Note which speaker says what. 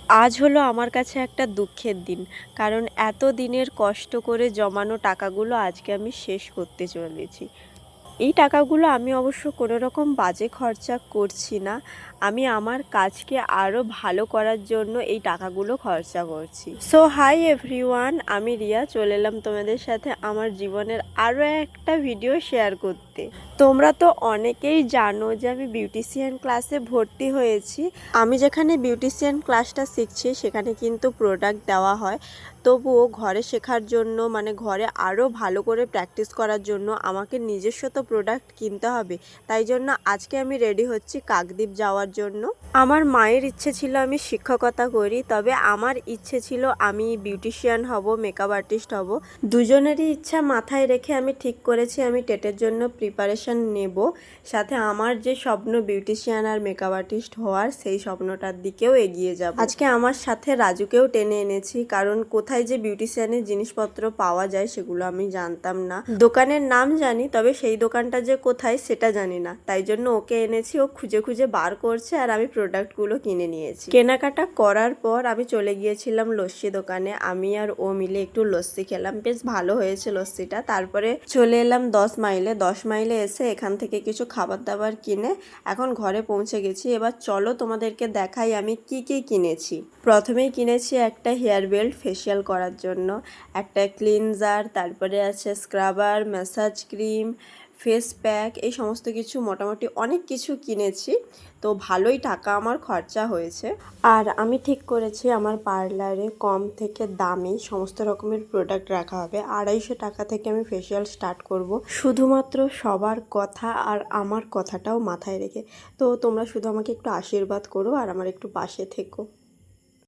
Speaker 1: আজ হলো আমার কাছে একটা দুঃখের দিন, কারণ এত দিনের কষ্ট করে জমানো টাকাগুলো আজকে আমি শেষ করতে চলেছি। এই টাকাগুলো আমি অবশ্য কোনো রকম বাজে খরচা করছি না। আমি আমার কাজকে আরও ভালো করার জন্য এই টাকাগুলো খরচা করছি। সো হাই এভরিওয়ান, আমি রিয়া চলে এলাম তোমাদের সাথে আমার জীবনের আরও একটা ভিডিও শেয়ার করতে। তোমরা তো অনেকেই জানো যে আমি বিউটিশিয়ান ক্লাসে ভর্তি হয়েছি। আমি যেখানে বিউটিশিয়ান ক্লাসটা শিখছি সেখানে কিন্তু প্রোডাক্ট দেওয়া হয়, তবুও ঘরে শেখার জন্য মানে ঘরে আরও ভালো করে প্র্যাকটিস করার জন্য আমাকে নিজস্ব তো প্রোডাক্ট কিনতে হবে। তাই জন্য আজকে আমি রেডি হচ্ছি কাকদ্বীপ যাওয়ার জন্য। আমার মায়ের ইচ্ছে ছিল আমি শিক্ষকতা করি, তবে আমার ইচ্ছে ছিল আমি বিউটিশিয়ান হব, মেকআপ আর্টিস্ট হব। দুজনেরই ইচ্ছা মাথায় রেখে আমি ঠিক করেছি আমি টেটের জন্য প্রিপারেশন নেব, সাথে আমার যে স্বপ্ন বিউটিশিয়ান আর মেকআপ আর্টিস্ট হওয়ার, সেই স্বপ্নটার দিকেও এগিয়ে যাব। আজকে আমার সাথে রাজুকেও টেনে এনেছি, কারণ কোথায় যে বিউটিশিয়ানের জিনিসপত্র পাওয়া যায় সেগুলো আমি জানতাম না। দোকানের নাম জানি, তবে সেই দোকানটা যে কোথায় সেটা জানি না। তাই জন্য ওকে এনেছি, ও খুঁজে খুঁজে বার করছে আর আমি প্রোডাক্টগুলো কিনে নিয়েছি। কেনাকাটা করার পর আমি চলে গিয়েছিলাম লস্যি দোকানে। আমি আর ও মিলে একটু লস্যি খেলাম, বেশ ভালো হয়েছে লস্যিটা। তারপরে চলে এলাম 10 মাইলে। 10 মাইলে এসে এখান থেকে কিছু খাবার দাবার কিনে এখন ঘরে পৌঁছে গেছি। এবার চলো তোমাদেরকে দেখাই আমি কি কি কিনেছি। প্রথমেই কিনেছি একটা হেয়ার বেল্ট ফেসিয়াল করার জন্য, একটা ক্লিনজার, তারপরে আছে scrubber, massage cream, face pack, এই সমস্ত কিছু মোটামুটি অনেক কিছু কিনেছি। তো ভালোই টাকা আমার খরচা হয়েছে। আর আমি ঠিক করেছি আমার পার্লারে কম থেকে দামি সমস্ত রকমের প্রোডাক্ট রাখা হবে। 250 টাকা থেকে আমি ফেসিয়াল স্টার্ট করব, শুধুমাত্র সবার কথা আর আমার কথাটাও মাথায় রেখে। তো তোমরা শুধু আমাকে একটু আশীর্বাদ করো আর আমার একটু পাশে থেকো।